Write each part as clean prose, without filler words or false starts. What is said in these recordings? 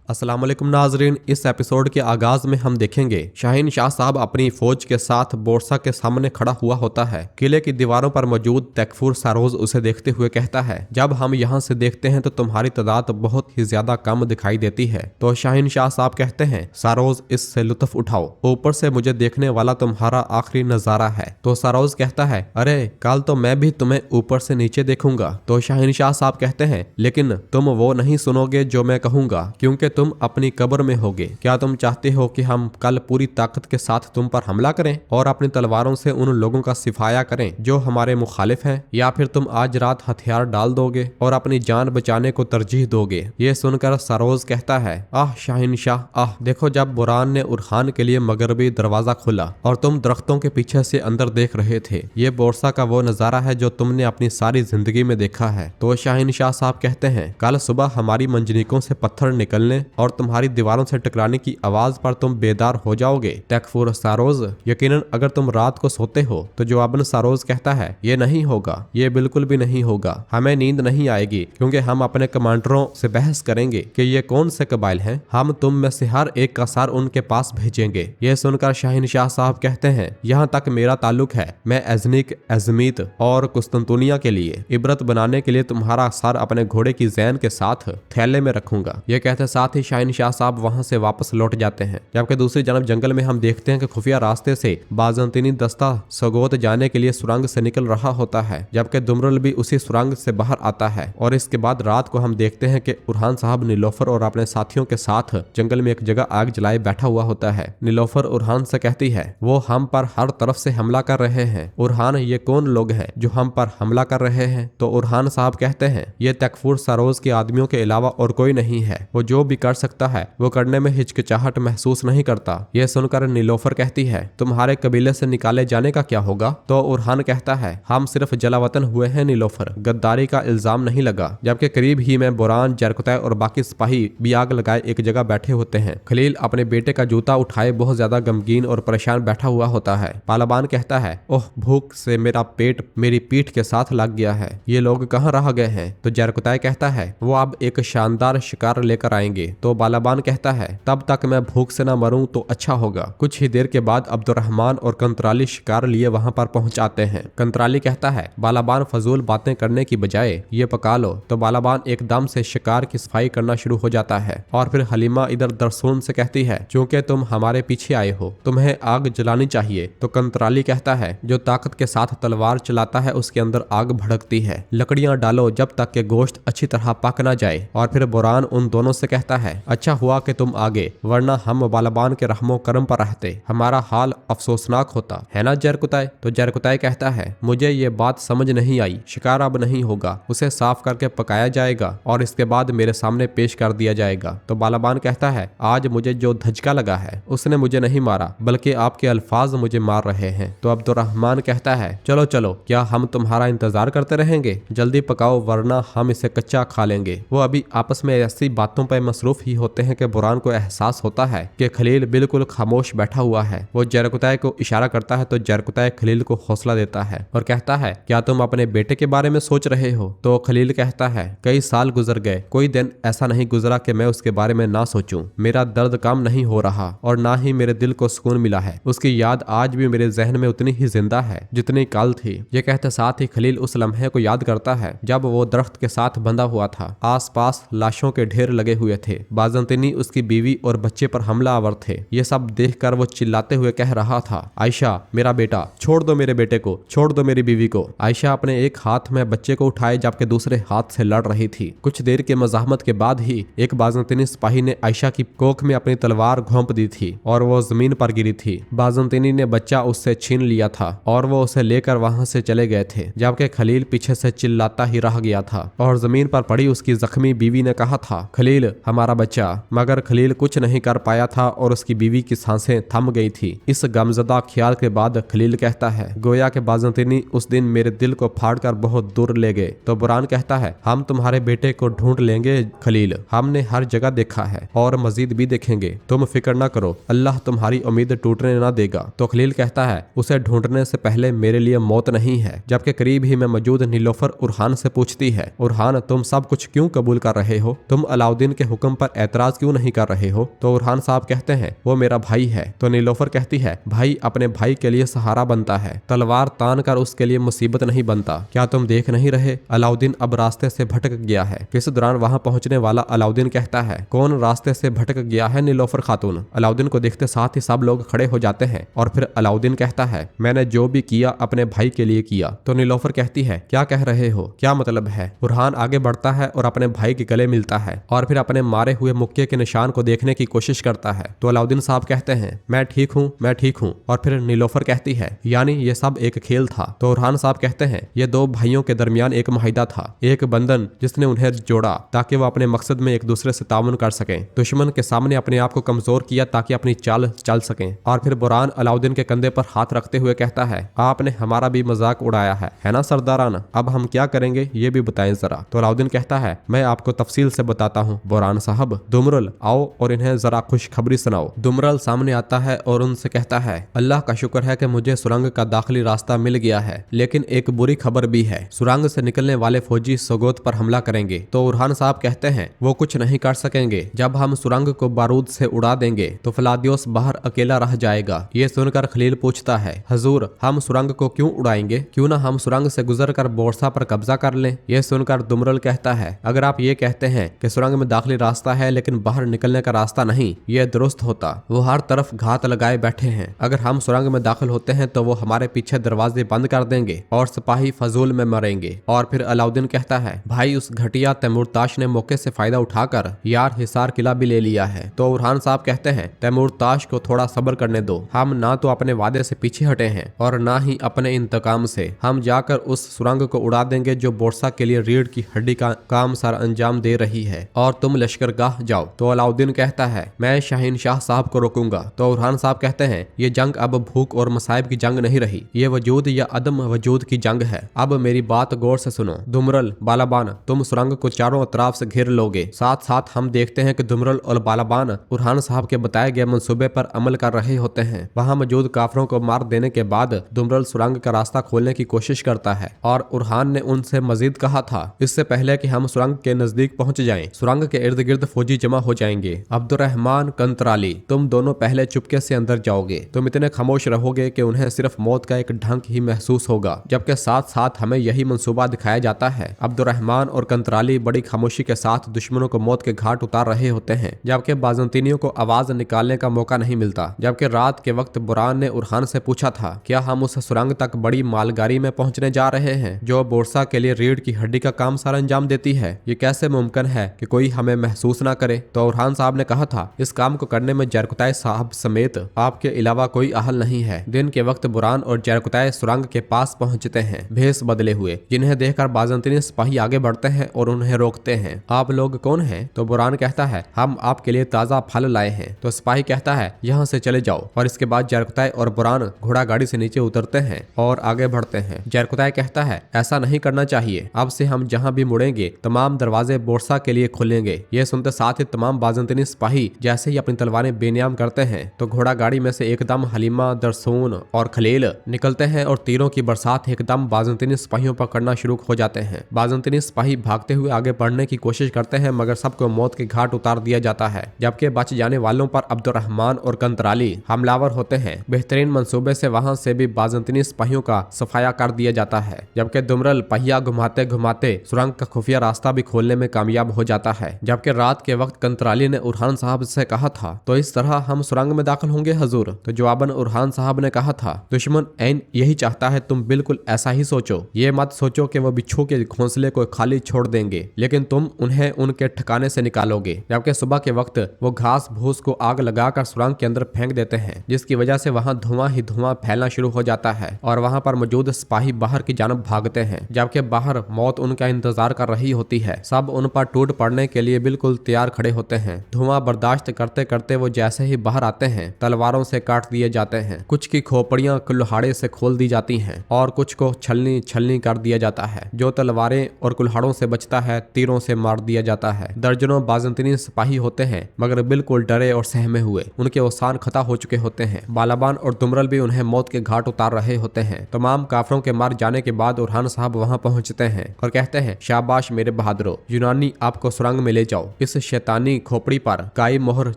अस्सलाम वालेकुम नाजरीन, इस एपिसोड के आगाज में हम देखेंगे शाहीन शाह साहब अपनी फौज के साथ बोरसा के सामने खड़ा हुआ होता है। किले की दीवारों पर मौजूद तैकफुर सारोज उसे देखते हुए कहता है, जब हम यहाँ से देखते हैं तो तुम्हारी तादाद बहुत ही ज्यादा कम दिखाई देती है। तो शाहीन शाह साहब कहते हैं, सारोज इससे लुत्फ उठाओ, ऊपर से मुझे देखने वाला तुम्हारा आखिरी नजारा है। तो सारोज कहता है, अरे कल तो मैं भी तुम्हें ऊपर से नीचे देखूंगा। तो शाहीन शाह साहब कहते हैं, लेकिन तुम वो नहीं सुनोगे जो मैं कहूंगा, क्योंकि तुम अपनी कब्र में होगे। क्या तुम चाहते हो कि हम कल पूरी ताकत के साथ तुम पर हमला करें और अपनी तलवारों से उन लोगों का सिफाया करें जो हमारे मुखालिफ हैं, या फिर तुम आज रात हथियार डाल दोगे और अपनी जान बचाने को तरजीह दोगे? ये सुनकर सरोज कहता है, आह शाहीन शाह, आह देखो, जब बुरान ने उरहान के लिए मगरबी दरवाजा खोला और तुम दरख्तों के पीछे से अंदर देख रहे थे, ये बोरसा का वो नजारा है जो तुमने अपनी सारी जिंदगी में देखा है। तो शाहीन शाह साहब कहते हैं, कल सुबह हमारी मंजनीकों से पत्थर निकलने और तुम्हारी दीवारों से टकराने की आवाज पर तुम बेदार हो जाओगे। तैकफुर सारोज, यकीनन अगर तुम रात को सोते हो। तो जवाबन सारोज कहता है, ये नहीं होगा, ये बिल्कुल भी नहीं होगा। हमें नींद नहीं आएगी क्योंकि हम अपने कमांडरों से बहस करेंगे कि ये कौन से कबाइल हैं। हम तुम में से हर एक का सर उनके पास भेजेंगे। ये सुनकर शाहीन शाह साहब कहते हैं, यहाँ तक मेरा ताल्लुक है, मैं एजनिक, एजमीत और कुस्तुनतुनिया के लिए इबरत बनाने के लिए तुम्हारा सर अपने घोड़े की जैन के साथ थैले में रखूंगा। ये कहते साथ ही शाहीन शाह साहब वहां से वापस लौट जाते हैं। जबकि दूसरी जानब जंगल में हम देखते हैं कि खुफिया रास्ते से बाजंतीनी दस्ता सगोत जाने के लिए सुरंग से निकल रहा होता है, जबकि दुमरुल भी उसी सुरंग से बाहर आता है। और इसके बाद रात को हम देखते हैं कि उरहान साहब नीलोफर और अपने साथियों के साथ जंगल में एक जगह आग जलाए बैठा हुआ होता है। नीलोफर उरहान से कहती है, वो हम पर हर तरफ से हमला कर रहे हैं। उरहान, ये कौन लोग हैं जो हम पर हमला कर रहे हैं? तो उरहान साहब कहते हैं, ये तैकफुर सारोज के आदमियों के अलावा और कोई नहीं है। वो जो भी कर सकता है वो करने में हिचकिचाहट महसूस नहीं करता। यह सुनकर नीलोफर कहती है, तुम्हारे कबीले से निकाले जाने का क्या होगा? तो उरहान कहता है, हम सिर्फ जलावतन हुए हैं नीलोफर, गद्दारी का इल्जाम नहीं लगा। जबकि करीब ही में बुरान, जरकुतै और बाकी सिपाही भी आग लगाए एक जगह बैठे होते हैं। खलील अपने बेटे का जूता उठाए बहुत ज्यादा गमगीन और परेशान बैठा हुआ होता है। पालाबान कहता है, ओह भूख से मेरा पेट मेरी पीठ के साथ लग गया है, ये लोग कहाँ रह गए हैं? तो जरकुतै कहता है, वो अब एक शानदार शिकार लेकर आएंगे। तो बालाबान कहता है, तब तक मैं भूख से ना मरूं तो अच्छा होगा। कुछ ही देर के बाद अब्दुर्रहमान और कंत्राली शिकार लिए वहां पर पहुंच आते हैं। कंत्राली कहता है, बालाबान फजूल बातें करने की बजाय ये पका लो। तो बालाबान एकदम से शिकार की सफाई करना शुरू हो जाता है। और फिर हलीमा इधर दरसून से कहती है, चूंकि तुम हमारे पीछे आए हो, तुम्हें आग जलानी चाहिए। तो कंत्राली कहता है, जो ताकत के साथ तलवार चलाता है उसके अंदर आग भड़कती है, लकड़ियां डालो जब तक के गोश्त अच्छी तरह पक ना जाए। और फिर बुरान उन दोनों से कहता है, अच्छा हुआ कि तुम आगे, वरना हम बालाबान के रहमो करम पर रहते, हमारा हाल अफसोसनाक होता है ना जरकुतै? तो जरकुतै कहता है, मुझे ये बात समझ नहीं आई। शिकार अब नहीं होगा, उसे साफ करके पकाया जाएगा और इसके बाद मेरे सामने पेश कर दिया जाएगा। तो बालाबान कहता है, आज मुझे जो धचका लगा है उसने मुझे नहीं मारा, बल्कि आपके अल्फाज मुझे मार रहे हैं। तो अब्दुर्रहमान कहता है, चलो चलो, क्या हम तुम्हारा इंतजार करते रहेंगे? जल्दी पकाओ वरना हम इसे कच्चा खा लेंगे। वो अभी आपस में ऐसी बातों पर मसरूफ ही होते हैं कि बुरान को एहसास होता है कि खलील बिल्कुल खामोश बैठा हुआ है। वो जरकुतै को इशारा करता है तो जरकुतै खलील को हौसला देता है और कहता है, क्या तुम अपने बेटे के बारे में सोच रहे हो? तो खलील कहता है, कई साल गुजर गए, कोई दिन ऐसा नहीं गुजरा कि मैं उसके बारे में ना सोचूं। मेरा दर्द कम नहीं हो रहा और ना ही मेरे दिल को सुकून मिला है। उसकी याद आज भी मेरे जहन में उतनी ही जिंदा है जितनी कल थी। ये कहते साथ ही खलील उस लम्हे को याद करता है जब वो दरख्त के साथ बंधा हुआ था। आसपास लाशों के ढेर लगे हुए थे। बाजंतीनी, उसकी बीवी और बच्चे पर हमलावर थे। ये सब देखकर वो चिल्लाते हुए कह रहा था, आयशा मेरा बेटा, छोड़ दो मेरे बेटे को, छोड़ दो मेरी बीवी को। आयशा अपने एक हाथ में बच्चे को उठाए जबकि दूसरे हाथ से लड़ रही थी। कुछ देर के मजाहमत के बाद ही एक बाजंतीनी सिपाही ने आयशा की कोख में अपनी तलवार घोंप दी थी और वो जमीन पर गिरी थी। बाजंतीनी ने बच्चा उससे छीन लिया था और वो उसे लेकर वहां से चले गए थे, जबकि खलील पीछे से चिल्लाता ही रह गया था। और जमीन पर पड़ी उसकी जख्मी बीवी ने कहा था, खलील हमारा बच्चा। मगर खलील कुछ नहीं कर पाया था और उसकी बीवी की सांसें थम गई थी। इस गमजदा ख्याल के बाद खलील कहता है, गोया के बाजंतीनी उस दिन मेरे दिल को फाड़कर बहुत दूर ले गए। तो बुरान कहता है, हम तुम्हारे बेटे को ढूंढ लेंगे खलील, हमने हर जगह देखा है और मजीद भी देखेंगे, तुम फिक्र न करो, अल्लाह तुम्हारी उम्मीद टूटने न देगा। तो खलील कहता है, उसे ढूंढने से पहले मेरे लिए मौत नहीं है। जबकि करीब ही में मौजूद नीलोफर उरहान से पूछती है, उरहान तुम सब कुछ क्यों कबूल कर रहे हो? तुम अलाउद्दीन के हुक्म तुम पर एतराज क्यों नहीं कर रहे हो? तो उरहान साहब कहते हैं वो मेरा भाई है। तो नीलोफर कहती है भाई अपने भाई के लिए सहारा बनता है, तलवार तान कर उसके लिए मुसीबत नहीं बनता। क्या तुम देख नहीं रहे अलाउद्दीन अब रास्ते से भटक गया है? इस दौरान वहां पहुंचने वाला अलाउद्दीन कहता है कौन रास्ते से भटक गया है नीलोफर खातून? अलाउद्दीन को देखते साथ ही सब लोग खड़े हो जाते हैं और फिर अलाउद्दीन कहता है मैंने जो भी किया अपने भाई के लिए किया। तो नीलोफर कहती है क्या कह रहे हो, क्या मतलब है? उरहान आगे बढ़ता है और अपने भाई के गले मिलता है और फिर अपने मारे हुए मुक्के के निशान को देखने की कोशिश करता है। तो अलाउद्दीन साहब कहते हैं मैं ठीक हूँ, मैं ठीक हूँ। और फिर नीलोफर कहती है यानी ये सब एक खेल था। तो उरहान साहब कहते हैं ये दो भाइयों के दरमियान एक माहिदा था, एक बंधन जिसने उन्हें जोड़ा ताकि वो अपने मकसद में एक दूसरे से ताउन कर सकें, दुश्मन के सामने अपने आप को कमजोर किया ताकि अपनी चाल चल सकें। और फिर बुरहान अलाउद्दीन के कंधे पर हाथ रखते हुए कहता है आपने हमारा भी मजाक उड़ाया है ना सरदाराना? अब हम क्या करेंगे ये भी बताएं जरा। तो अलाउद्दीन कहता है मैं आपको तफसील से बताता हूँ बुरहान साहब। दुमरल आओ और इन्हें जरा खुशखबरी सुनाओ। दुमरल सामने आता है और उनसे कहता है अल्लाह का शुक्र है कि मुझे सुरंग का दाखिली रास्ता मिल गया है, लेकिन एक बुरी खबर भी है, सुरंग से निकलने वाले फौजी सोगोत पर हमला करेंगे। तो उरहान साहब कहते हैं वो कुछ नहीं कर सकेंगे, जब हम सुरंग को बारूद से उड़ा देंगे तो फलादियोस बाहर अकेला रह जाएगा। ये सुनकर खलील पूछता है हजूर हम सुरंग को क्यों उड़ाएंगे, क्यों ना हम सुरंग से गुजर कर बोरसा पर कब्जा कर लें? यह सुनकर दुमरल कहता है अगर आप ये कहते हैं कि सुरंग में दाखिली रास्ता है लेकिन बाहर निकलने का रास्ता नहीं, यह दुरुस्त होता। वो हर तरफ घात लगाए बैठे हैं, अगर हम सुरंग में दाखिल होते हैं तो वो हमारे पीछे दरवाजे बंद कर देंगे और सिपाही फजूल में मरेंगे। और फिर अलाउद्दीन कहता है भाई उस घटिया तैमूरताश ने मौके से फायदा उठाकर यार हिसार किला भी ले लिया है। तो उरहान साहब कहते हैं तैमूरताश को थोड़ा सब्र करने दो, हम ना तो अपने वादे से पीछे हटे हैं और ना ही अपने इंतकाम से। हम जाकर उस सुरंग को उड़ा देंगे जो बोरसा के लिए रीढ़ की हड्डी का काम सारा अंजाम दे रही है, और तुम लश्करगाह जाओ। तो अलाउद्दीन कहता है मैं शाहीन शाह साहब को रोकूंगा। तो उरहान साहब कहते हैं ये जंग अब भूख और मसाइब की जंग नहीं रही, ये वजूद या अदम वजूद की जंग है। अब मेरी बात गौर से सुनो। दुमरल बालाबान तुम सुरंग को चारों अतराफ से घेर लोगे, साथ साथ हम देखते हैं कि दुमरल और बालाबान उरहान साहब के बताए गए मंसूबे पर अमल कर रहे होते हैं। वहां मौजूद काफरों को मार देने के बाद दुमरल सुरंग का रास्ता खोलने की कोशिश करता है और उरहान ने उनसे मजीद कहा था इससे पहले कि हम सुरंग के नजदीक पहुंच जाएं, सुरंग के इर्द गिर्द फौजी जमा हो जाएंगे। अब्दुर्रहमान कंतराली तुम दोनों पहले चुपके से अंदर जाओगे, तुम इतने खामोश रहोगे कि उन्हें सिर्फ मौत का एक ढंक ही महसूस होगा, जबकि साथ साथ हमें यही मंसूबा दिखाया जाता है। अब्दुर्रहमान और कंतराली बड़ी खामोशी के साथ दुश्मनों को मौत के घाट उतार रहे होते हैं, जबकि बाज़ंतीनियों को आवाज निकालने का मौका नहीं मिलता। जबकि रात के वक्त बुरहान ने उरहान से पूछा था क्या हम उस सुरंग तक बड़ी मालगाड़ी में पहुंचने जा रहे हैं जो बोरसा के लिए रीढ़ की हड्डी का काम सारा अंजाम देती है? ये कैसे मुमकिन है कि कोई हमें महसूस ना करे? तो उरहान साहब ने कहा था इस काम को करने में जरकुताय साहब समेत आपके अलावा कोई अहल नहीं है। दिन के वक्त बुरहान और जरकुताय सुरंग के पास पहुंचते हैं भेस बदले हुए, जिन्हें देखकर बाज़ंतीनी सिपाही आगे बढ़ते हैं और उन्हें रोकते हैं। आप लोग कौन हैं? तो बुरहान कहता है हम आपके लिए ताजा फल लाए हैं। तो सिपाही कहता है यहाँ से चले जाओ। और इसके बाद जरकुताय और बुरहान घोड़ा गाड़ी से नीचे उतरते हैं और आगे बढ़ते हैं। जरकुताय कहता है ऐसा नहीं करना चाहिए, अब से हम जहाँ भी मुड़ेंगे तमाम दरवाजे बोरसा के लिए खुलेंगे। ये सुनते साथ ही तमाम बाज़ंतीनी सिपाही जैसे ही अपनी तलवारें बेनियाम करते हैं तो घोड़ा गाड़ी में से एकदम हलीमा, दरसून और खलील निकलते हैं और तीरों की बरसात एकदम बाज़ंतीनी सिपाहियों पर करना शुरू हो जाते हैं। बाज़ंतीनी सिपाही भागते हुए आगे बढ़ने की कोशिश करते हैं मगर सबको मौत के घाट उतार दिया जाता है, जबकि बच जाने वालों पर अब्दुर्रहमान और कंतराली हमलावर होते हैं। बेहतरीन मंसूबे से वहां से भी बाज़ंतीनी सिपाहियों का सफाया कर दिया जाता है, जबकि दुमरल पहिया घुमाते घुमाते सुरंग का खुफिया रास्ता भी खोलने में कामयाब हो जाता है। जबकि रात के वक्त कंतराली ने उरहान साहब से कहा था तो इस तरह हम सुरंग में दाखिल होंगे हजूर? तो जवाबन उरहान साहब ने कहा था दुश्मन ऐन यही चाहता है, तुम बिल्कुल ऐसा ही सोचो। ये मत सोचो कि वो बिच्छू के घोंसले को खाली छोड़ देंगे, लेकिन तुम उन्हें उनके ठिकाने से निकालोगे। जबकि सुबह के वक्त वो घास भूस को आग लगाकर सुरंग के अंदर फेंक देते हैं, जिसकी वजह से वहाँ धुआं ही धुआं फैलना शुरू हो जाता है और वहाँ पर मौजूद सिपाही बाहर की जानब भागते हैं, जबकि बाहर मौत उनका इंतजार कर रही होती है। सब उन पर टूट पड़ने के लिए बिल्कुल तैयार खड़े होते हैं। धुआं बर्दाश्त करते करते वो जैसे ही बाहर आते हैं तलवारों से काट दिए जाते हैं। कुछ की खोपड़ियां कुल्हाड़े से खोल दी जाती हैं और कुछ को छलनी छलनी कर दिया जाता है। जो तलवारें और कुल्हाड़ों से बचता है तीरों से मार दिया जाता है। दर्जनों बाज़ंतीनी सिपाही होते हैं मगर बिल्कुल डरे और सहमे हुए, उनके औसान खता हो चुके होते हैं। बालाबान और दुमरल भी उन्हें मौत के घाट उतार रहे होते हैं। तमाम काफरों के मार जाने के बाद उरहान साहब वहां पहुंचते हैं और कहते हैं शाबाश मेरे बहादुरों, यूनानी आपको सुरंग में ले जाओ। इस शैतानी खोपड़ी पर काई मोहर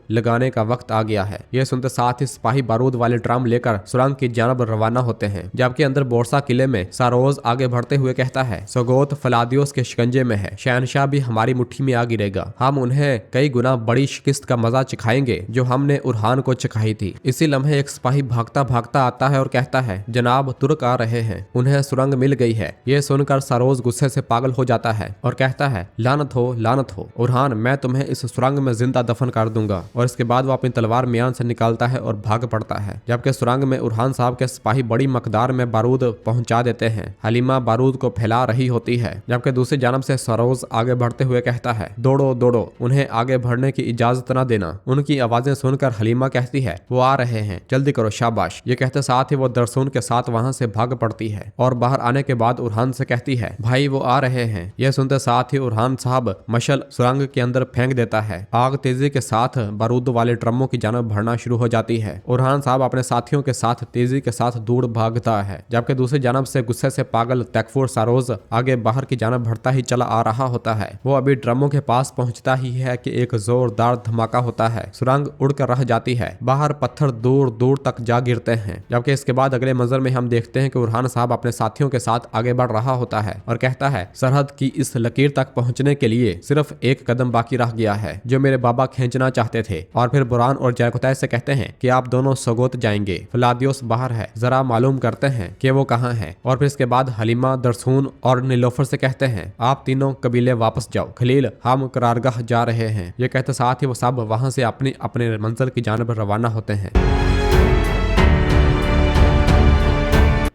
लगाने का वक्त आ गया है। यह सुनते साथ ही सिपाही बारूद वाले ड्रम लेकर सुरंग की जानब रवाना होते हैं, जबकि अंदर बोरसा किले में सारोज आगे बढ़ते हुए कहता है, सोगोत फलादियोस के शिकंजे में है, शहनशाह भी हमारी मुट्ठी में आ गिरेगा। हम उन्हें कई गुना बड़ी शिकस्त का मजा चखाएंगे जो हमने उरहान को चखाई थी। इसी लम्हे एक सिपाही भागता भागता आता है और कहता है, जनाब तुर्क आ रहे हैं, उन्हें सुरंग मिल गई है। यह सुनकर सारोज गुस्से से पागल हो जाता है और कहता है, लानत हो उरहान, मैं तुम्हें इस सुरंग में जिंदा दफन कर दूंगा। और इसके बाद वो अपनी तलवार म्यान से निकालता है और भाग पड़ता है, जबकि सुरंग में उरहान साहब के सिपाही बड़ी मकदार में बारूद पहुंचा देते हैं। हलीमा बारूद को फैला रही होती है, जबकि दूसरी जानब से सरोज आगे बढ़ते हुए कहता है, दौड़ो दौड़ो, उन्हें आगे बढ़ने की इजाजत न देना। उनकी आवाजें सुनकर हलीमा कहती है, वो आ रहे हैं, जल्दी करो, शाबाश। ये कहते साथ ही वो दरसून के साथ वहां से भाग पड़ती है और बाहर आने के बाद उरहान से कहती है, भाई वो आ रहे हैं। यह सुनते साथ ही उरहान साहब मशल सुरंग के अंदर फेंक देता है। आग तेजी के साथ बारूद वाले ड्रमों की जानब बढ़ना शुरू हो जाती है। उरहान साहब अपने साथियों के साथ तेजी के साथ दूर भागता है, जबकि दूसरी जानब से गुस्से से पागल तकफूर सारोज आगे बाहर की जानब बढ़ता ही चला आ रहा होता है। वो अभी ड्रमों के पास पहुंचता ही है कि एक जोरदार धमाका होता है। सुरंग उड़कर रह जाती है, बाहर पत्थर दूर दूर तक जा गिरते हैं, जबकि इसके बाद अगले मंजर में हम देखते हैं कि उरहान साहब अपने साथियों के साथ आगे बढ़ रहा होता है और कहता है, सरहद की इस लकीर तक पहुंचने के लिए सिर्फ एक कदम बाकी रह गया है जो मेरे बाबा खींचना चाहते थे। और फिर बुरान और जयकुतै से कहते हैं कि आप दोनों सोगोत जाएंगे, फलादियोस बाहर है, जरा मालूम करते हैं कि वो कहाँ है। और फिर इसके बाद हलीमा, दरसून और नीलोफर से कहते हैं, आप तीनों कबीले वापस जाओ, खलील हम करारगाह जा रहे हैं। ये कहते साथ ही वो सब वहां से अपनी अपने मंजिल की जानब रवाना होते हैं।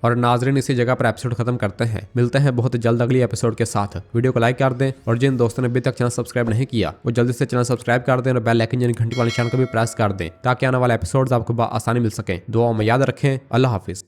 और नाजरीन इसी जगह पर एपिसोड खत्म करते हैं। मिलते हैं बहुत जल्द अगली एपिसोड के साथ। वीडियो को लाइक कर दें और जिन दोस्तों ने अभी तक चैनल सब्सक्राइब नहीं किया वो जल्दी से चैनल सब्सक्राइब कर दें और बेल आइकन यानी घंटी वाले निशान को भी प्रेस कर दें ताकि आने वाले एपिसोड्स आपको आसानी मिल सके। दुआओं में याद रखें। अल्लाह हाफिज।